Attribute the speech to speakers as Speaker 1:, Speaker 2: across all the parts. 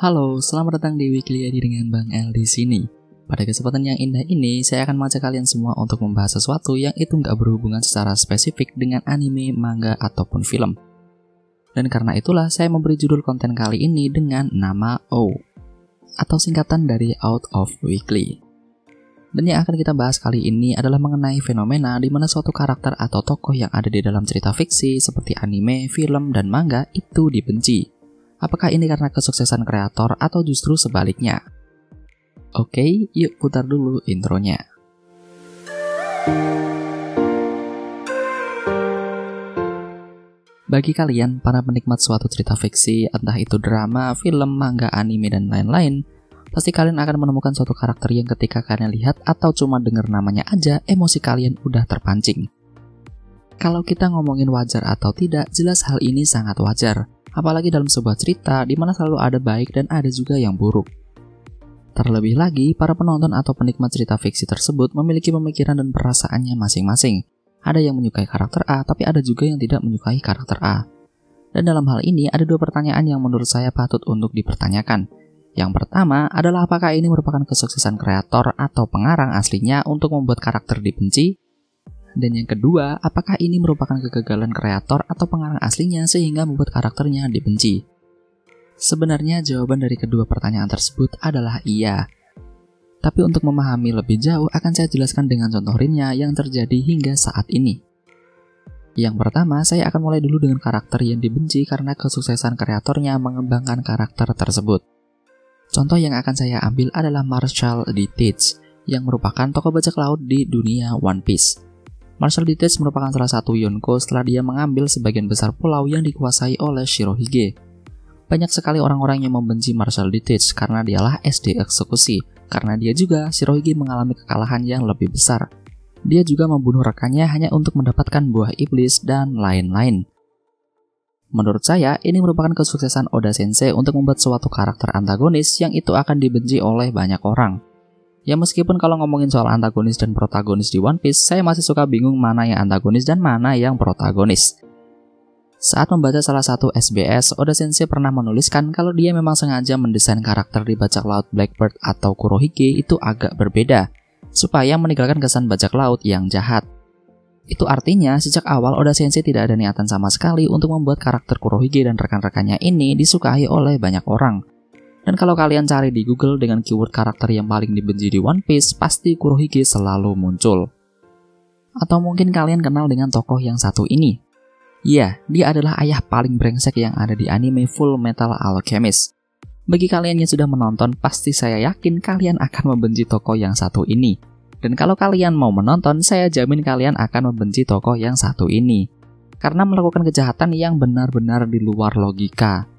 Speaker 1: Halo, selamat datang di Weekly ID dengan Bang L di sini. Pada kesempatan yang indah ini, saya akan mengajak kalian semua untuk membahas sesuatu yang itu nggak berhubungan secara spesifik dengan anime, manga, ataupun film. Dan karena itulah saya memberi judul konten kali ini dengan nama O, atau singkatan dari Out of Weekly. Dan yang akan kita bahas kali ini adalah mengenai fenomena di mana suatu karakter atau tokoh yang ada di dalam cerita fiksi seperti anime, film, dan manga itu dibenci. Apakah ini karena kesuksesan kreator atau justru sebaliknya? Oke, yuk putar dulu intronya. Bagi kalian, para penikmat suatu cerita fiksi, entah itu drama, film, manga, anime, dan lain-lain, pasti kalian akan menemukan suatu karakter yang ketika kalian lihat atau cuma dengar namanya aja, emosi kalian udah terpancing. Kalau kita ngomongin wajar atau tidak, jelas hal ini sangat wajar. Apalagi dalam sebuah cerita di mana selalu ada baik dan ada juga yang buruk. Terlebih lagi, para penonton atau penikmat cerita fiksi tersebut memiliki pemikiran dan perasaannya masing-masing. Ada yang menyukai karakter A, tapi ada juga yang tidak menyukai karakter A. Dan dalam hal ini, ada dua pertanyaan yang menurut saya patut untuk dipertanyakan. Yang pertama adalah apakah ini merupakan kesuksesan kreator atau pengarang aslinya untuk membuat karakter dibenci? Dan yang kedua, apakah ini merupakan kegagalan kreator atau pengarang aslinya sehingga membuat karakternya dibenci? Sebenarnya jawaban dari kedua pertanyaan tersebut adalah iya. Tapi untuk memahami lebih jauh akan saya jelaskan dengan contoh realnya yang terjadi hingga saat ini. Yang pertama, saya akan mulai dulu dengan karakter yang dibenci karena kesuksesan kreatornya mengembangkan karakter tersebut. Contoh yang akan saya ambil adalah Marshall D. Teach yang merupakan tokoh bajak laut di dunia One Piece. Marshall D. Teach merupakan salah satu Yonko setelah dia mengambil sebagian besar pulau yang dikuasai oleh Shirohige. Banyak sekali orang-orang yang membenci Marshall D. Teach karena dialah SD eksekusi. Karena dia juga, Shirohige mengalami kekalahan yang lebih besar. Dia juga membunuh rekannya hanya untuk mendapatkan buah iblis dan lain-lain. Menurut saya, ini merupakan kesuksesan Oda Sensei untuk membuat suatu karakter antagonis yang itu akan dibenci oleh banyak orang. Ya meskipun kalau ngomongin soal antagonis dan protagonis di One Piece, saya masih suka bingung mana yang antagonis dan mana yang protagonis. Saat membaca salah satu SBS, Oda Sensei pernah menuliskan kalau dia memang sengaja mendesain karakter di bajak laut Blackbird atau Kurohige itu agak berbeda, supaya meninggalkan kesan bajak laut yang jahat. Itu artinya, sejak awal Oda Sensei tidak ada niatan sama sekali untuk membuat karakter Kurohige dan rekan-rekannya ini disukai oleh banyak orang. Dan kalau kalian cari di Google dengan keyword karakter yang paling dibenci di One Piece, pasti Kurohige selalu muncul. Atau mungkin kalian kenal dengan tokoh yang satu ini. Iya, dia adalah ayah paling brengsek yang ada di anime Full Metal Alchemist. Bagi kalian yang sudah menonton, pasti saya yakin kalian akan membenci tokoh yang satu ini. Dan kalau kalian mau menonton, saya jamin kalian akan membenci tokoh yang satu ini. Karena melakukan kejahatan yang benar-benar di luar logika.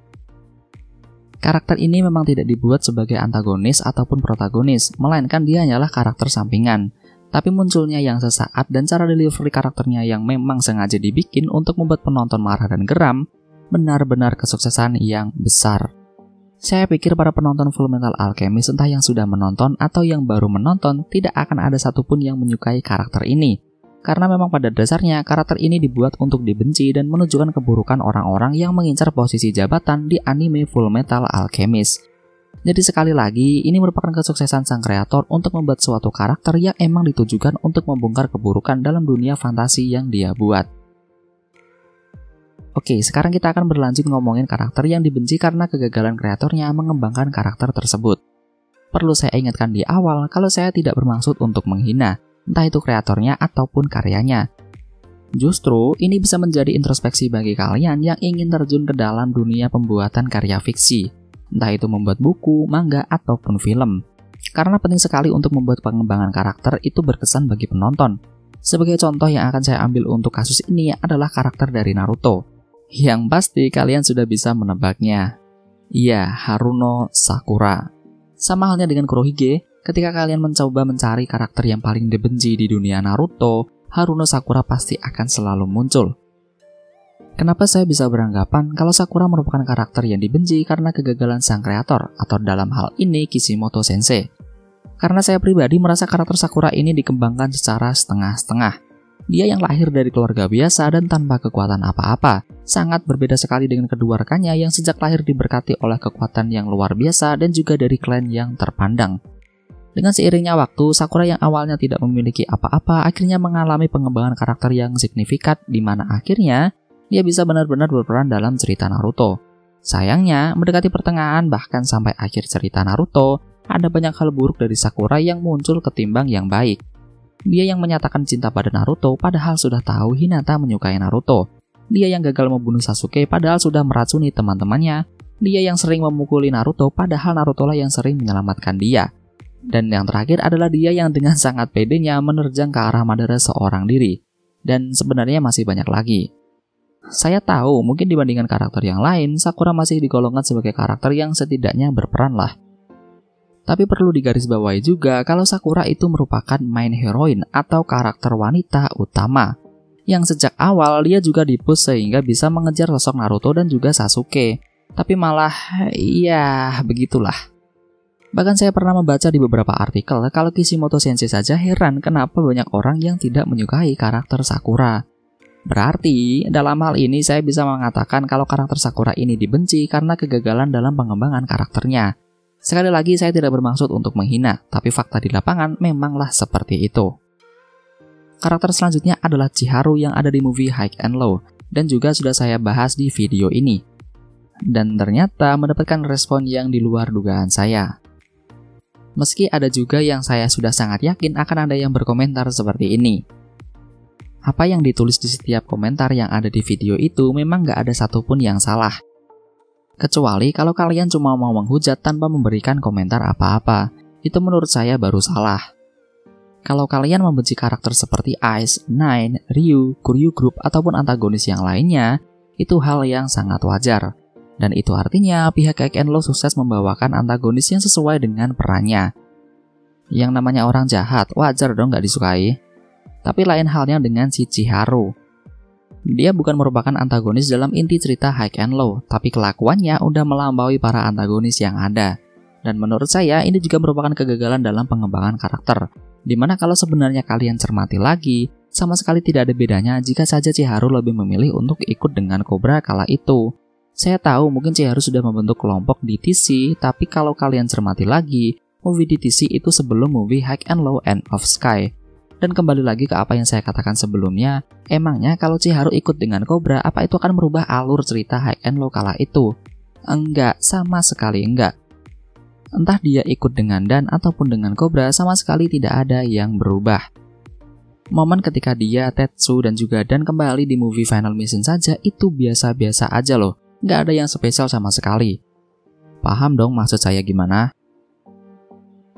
Speaker 1: Karakter ini memang tidak dibuat sebagai antagonis ataupun protagonis, melainkan dia hanyalah karakter sampingan. Tapi munculnya yang sesaat dan cara delivery karakternya yang memang sengaja dibikin untuk membuat penonton marah dan geram, benar-benar kesuksesan yang besar. Saya pikir para penonton Full Metal Alchemist entah yang sudah menonton atau yang baru menonton tidak akan ada satupun yang menyukai karakter ini. Karena memang pada dasarnya karakter ini dibuat untuk dibenci dan menunjukkan keburukan orang-orang yang mengincar posisi jabatan di anime Full Metal Alchemist. Jadi sekali lagi, ini merupakan kesuksesan sang kreator untuk membuat suatu karakter yang emang ditujukan untuk membongkar keburukan dalam dunia fantasi yang dia buat. Oke, sekarang kita akan berlanjut ngomongin karakter yang dibenci karena kegagalan kreatornya mengembangkan karakter tersebut. Perlu saya ingatkan di awal kalau saya tidak bermaksud untuk menghina, entah itu kreatornya ataupun karyanya. Justru, ini bisa menjadi introspeksi bagi kalian yang ingin terjun ke dalam dunia pembuatan karya fiksi, entah itu membuat buku, manga, ataupun film. Karena penting sekali untuk membuat pengembangan karakter itu berkesan bagi penonton. Sebagai contoh yang akan saya ambil untuk kasus ini adalah karakter dari Naruto. Yang pasti kalian sudah bisa menebaknya. Iya, Haruno Sakura. Sama halnya dengan Kurohige, ketika kalian mencoba mencari karakter yang paling dibenci di dunia Naruto, Haruno Sakura pasti akan selalu muncul. Kenapa saya bisa beranggapan kalau Sakura merupakan karakter yang dibenci karena kegagalan sang kreator, atau dalam hal ini Kishimoto Sensei? Karena saya pribadi merasa karakter Sakura ini dikembangkan secara setengah-setengah. Dia yang lahir dari keluarga biasa dan tanpa kekuatan apa-apa, sangat berbeda sekali dengan kedua rekannya yang sejak lahir diberkati oleh kekuatan yang luar biasa dan juga dari klan yang terpandang. Dengan seiringnya waktu, Sakura yang awalnya tidak memiliki apa-apa akhirnya mengalami pengembangan karakter yang signifikan di mana akhirnya dia bisa benar-benar berperan dalam cerita Naruto. Sayangnya, mendekati pertengahan bahkan sampai akhir cerita Naruto, ada banyak hal buruk dari Sakura yang muncul ketimbang yang baik. Dia yang menyatakan cinta pada Naruto padahal sudah tahu Hinata menyukai Naruto. Dia yang gagal membunuh Sasuke padahal sudah meracuni teman-temannya. Dia yang sering memukuli Naruto padahal Naruto lah yang sering menyelamatkan dia. Dan yang terakhir adalah dia yang dengan sangat pedenya menerjang ke arah Madara seorang diri. Dan sebenarnya masih banyak lagi. Saya tahu mungkin dibandingkan karakter yang lain, Sakura masih digolongkan sebagai karakter yang setidaknya berperan lah. Tapi perlu digarisbawahi juga kalau Sakura itu merupakan main heroine atau karakter wanita utama. Yang sejak awal dia juga dipush sehingga bisa mengejar sosok Naruto dan juga Sasuke. Tapi malah, ya begitulah. Bahkan saya pernah membaca di beberapa artikel kalau Kishimoto Sensei saja heran kenapa banyak orang yang tidak menyukai karakter Sakura. Berarti, dalam hal ini saya bisa mengatakan kalau karakter Sakura ini dibenci karena kegagalan dalam pengembangan karakternya. Sekali lagi saya tidak bermaksud untuk menghina, tapi fakta di lapangan memanglah seperti itu. Karakter selanjutnya adalah Chiharu yang ada di movie High and Low, dan juga sudah saya bahas di video ini. Dan ternyata mendapatkan respon yang di luar dugaan saya. Meski ada juga yang saya sudah sangat yakin akan ada yang berkomentar seperti ini. Apa yang ditulis di setiap komentar yang ada di video itu memang gak ada satupun yang salah. Kecuali kalau kalian cuma mau menghujat tanpa memberikan komentar apa-apa. Itu menurut saya baru salah. Kalau kalian membenci karakter seperti Ice, Nine, Ryu, Kuryu Group, ataupun antagonis yang lainnya, itu hal yang sangat wajar. Dan itu artinya pihak High and Low sukses membawakan antagonis yang sesuai dengan perannya. Yang namanya orang jahat, wajar dong gak disukai. Tapi lain halnya dengan si Chiharu. Dia bukan merupakan antagonis dalam inti cerita High and Low, tapi kelakuannya udah melampaui para antagonis yang ada. Dan menurut saya ini juga merupakan kegagalan dalam pengembangan karakter. Dimana kalau sebenarnya kalian cermati lagi, sama sekali tidak ada bedanya jika saja Chiharu lebih memilih untuk ikut dengan Cobra kala itu. Saya tahu mungkin Chiharu sudah membentuk kelompok DTC, tapi kalau kalian cermati lagi, movie DTC itu sebelum movie High and Low End of Sky. Dan kembali lagi ke apa yang saya katakan sebelumnya, emangnya kalau Chiharu ikut dengan Cobra, apa itu akan merubah alur cerita High and Low kala itu? Enggak, sama sekali enggak. Entah dia ikut dengan Dan ataupun dengan Cobra, sama sekali tidak ada yang berubah. Momen ketika dia, Tetsu, dan juga Dan kembali di movie Final Mission saja itu biasa-biasa aja loh, nggak ada yang spesial sama sekali. Paham dong maksud saya gimana?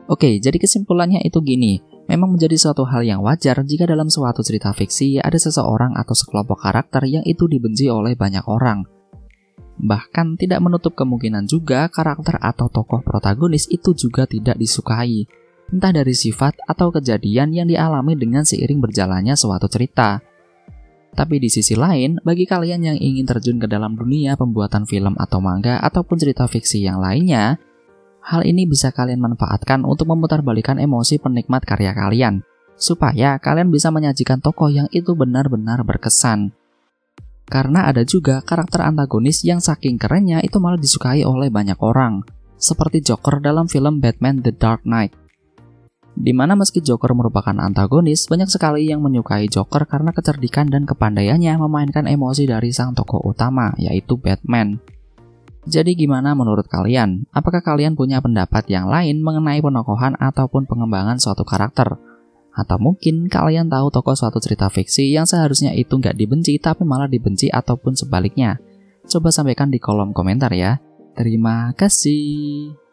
Speaker 1: Oke, jadi kesimpulannya itu gini. Memang menjadi suatu hal yang wajar jika dalam suatu cerita fiksi ada seseorang atau sekelompok karakter yang itu dibenci oleh banyak orang. Bahkan tidak menutup kemungkinan juga karakter atau tokoh protagonis itu juga tidak disukai, entah dari sifat atau kejadian yang dialami dengan seiring berjalannya suatu cerita. Tapi di sisi lain, bagi kalian yang ingin terjun ke dalam dunia pembuatan film atau manga ataupun cerita fiksi yang lainnya, hal ini bisa kalian manfaatkan untuk memutarbalikkan emosi penikmat karya kalian, supaya kalian bisa menyajikan tokoh yang itu benar-benar berkesan. Karena ada juga karakter antagonis yang saking kerennya itu malah disukai oleh banyak orang, seperti Joker dalam film Batman The Dark Knight. Dimana meski Joker merupakan antagonis, banyak sekali yang menyukai Joker karena kecerdikan dan kepandaiannya memainkan emosi dari sang tokoh utama, yaitu Batman. Jadi gimana menurut kalian? Apakah kalian punya pendapat yang lain mengenai penokohan ataupun pengembangan suatu karakter? Atau mungkin kalian tahu tokoh suatu cerita fiksi yang seharusnya itu nggak dibenci tapi malah dibenci ataupun sebaliknya? Coba sampaikan di kolom komentar ya. Terima kasih.